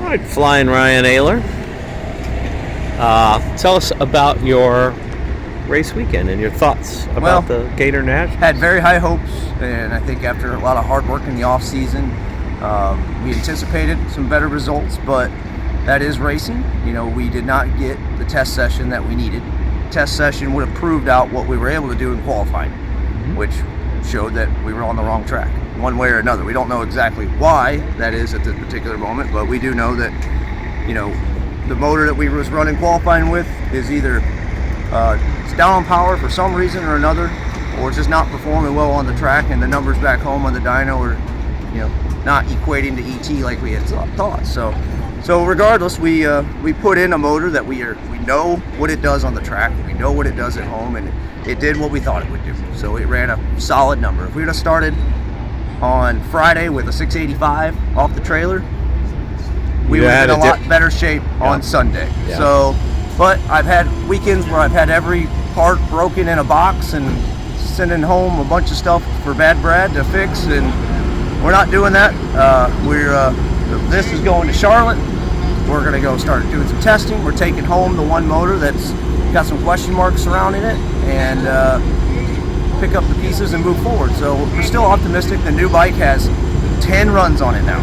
right, Flying Ryan Oehler. Tell us about your race weekend and your thoughts about the Gator Nationals. Had very high hopes, and I think after a lot of hard work in the off season, we anticipated some better results, but that is racing. We did not get the test session that we needed. Test session would have proved out what we were able to do in qualifying, which showed that we were on the wrong track one way or another. We don't know exactly why that is at this particular moment, but we do know that the motor that we was running qualifying with is either it's down on power for some reason or another, or it's just not performing well on the track, and the numbers back home on the dyno are not equating to ET like we had thought. So regardless, we put in a motor that we know what it does on the track, we know what it does at home, and it did what we thought it would do. So it ran a solid number. If we would have started on Friday with a 685 off the trailer, we would have been in a lot better shape on Sunday. Yeah. So, but I've had weekends where I've had every part broken in a box and sending home a bunch of stuff for Bad Brad to fix, and we're not doing that. This is going to Charlotte. We're going to go start doing some testing. We're taking home the one motor that's got some question marks surrounding it, and pick up the pieces and move forward. So we're still optimistic. The new bike has 10 runs on it now.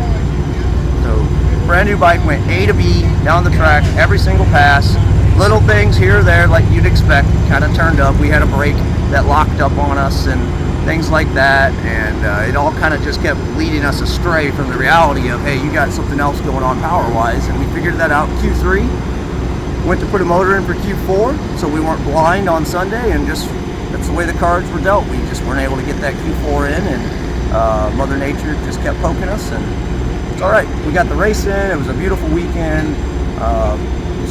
So brand new bike, went A to B down the track, every single pass. Little things here or there like you'd expect, kind of turned up. We had a brake that locked up on us and things like that, and it all kind of just kept leading us astray from the reality of, hey, you got something else going on power-wise, and we figured that out in Q3. Went to put a motor in for Q4, so we weren't blind on Sunday, and just that's the way the cards were dealt. We just weren't able to get that Q4 in, and Mother Nature just kept poking us, and it's all right. We got the race in. It was a beautiful weekend.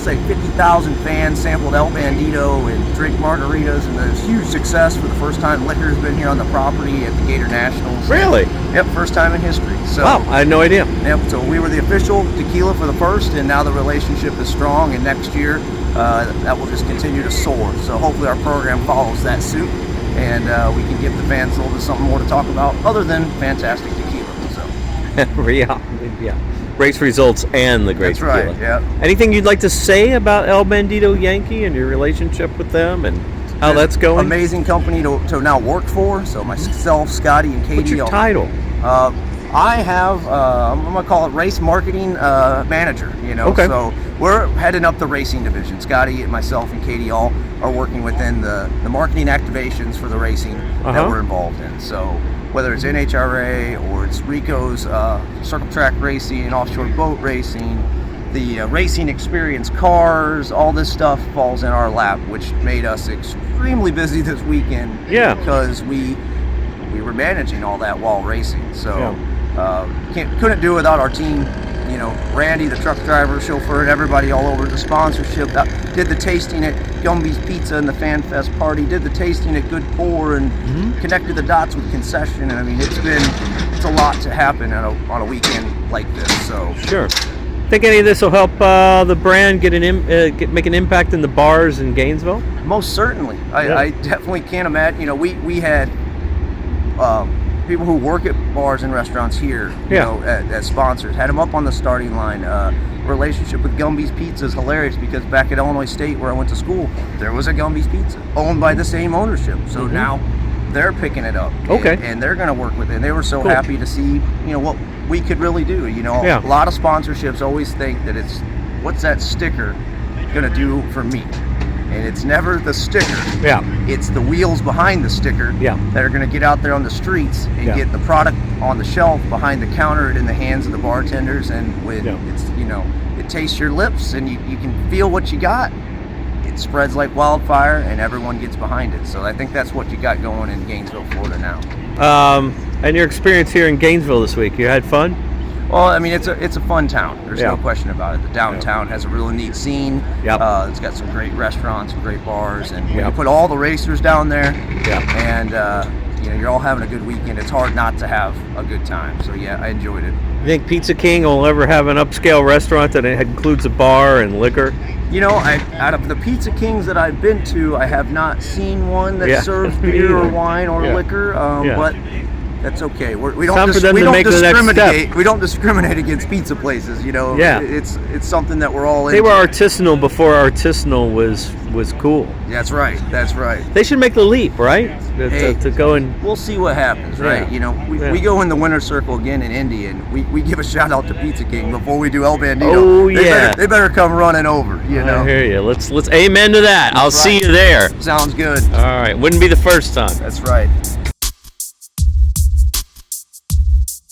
Say 50,000 fans sampled El Bandito and drink margaritas, and there's huge success for the first time. Liquor's been here on the property at the Gator Nationals. Really? Yep, first time in history. So, wow, I had no idea. Yep, so we were the official tequila for the first, and now the relationship is strong, and next year that will just continue to soar. So hopefully our program follows that suit, and we can give the fans a little bit something more to talk about other than fantastic tequila. So. Yeah. Race results and the great tequila. That's right, yeah. Anything you'd like to say about El Bandito Yankee and your relationship with them and how that's going? Amazing company to now work for. So myself, Scotty, and Katie. What's your title? I have, I'm going to call it race marketing manager, Okay. So we're heading up the racing division. Scotty and myself and Katie all are working within the marketing activations for the racing that we're involved in. So whether it's NHRA or it's Rico's circle track racing and offshore boat racing, the racing experience cars, all this stuff falls in our lap, which made us extremely busy this weekend. Yeah. Because we were managing all that while racing. So couldn't do it without our team. Randy, the truck driver, chauffeur, and everybody all over, the sponsorship. Did the tasting at Gumby's Pizza and the Fan Fest party. Did the tasting at Good Pour and connected the dots with concession. And I mean, it's a lot to happen on a weekend like this. So sure. Think any of this will help the brand make an impact in the bars in Gainesville? Most certainly. I definitely can't imagine. We had people who work at bars and restaurants here, as sponsors, had them up on the starting line. Relationship with Gumby's Pizza is hilarious because back at Illinois State, where I went to school, there was a Gumby's Pizza owned by the same ownership. So now they're picking it up. Okay. And they're going to work with it. And they were so happy to see, what we could really do. A lot of sponsorships always think that it's, what's that sticker going to do for me? And it's never the sticker. Yeah. It's the wheels behind the sticker that are going to get out there on the streets and get the product on the shelf behind the counter and in the hands of the bartenders. And when it's, it tastes your lips and you can feel what you got, it spreads like wildfire and everyone gets behind it. So I think that's what you got going in Gainesville, Florida now. And your experience here in Gainesville this week, you had fun? Well, I mean, it's a fun town. There's no question about it. The downtown has a really neat scene. It's got some great restaurants, great bars, and when you put all the racers down there, and you're all having a good weekend, it's hard not to have a good time. So I enjoyed it. You think Pizza King will ever have an upscale restaurant that includes a bar and liquor? Out of the Pizza Kings that I've been to, I have not seen one that serves beer or wine or liquor. But That's okay. We don't Time for them we to don't make the next step. discriminate. We don't discriminate against pizza places. You know. Yeah. It's something that we're all. They into. were artisanal before artisanal was cool. That's right. That's right. They should make the leap, right? Hey, to go and we'll see what happens, right? Yeah. You know, we, Yeah. we go in the winner's circle again in Indy, and we give a shout out to Pizza King before we do El Bandito. Oh, They yeah. better, they better come running over. You know. I hear you. Let's amen to that. I'll see right. you there. Sounds good. All right. Wouldn't be the first time. That's right.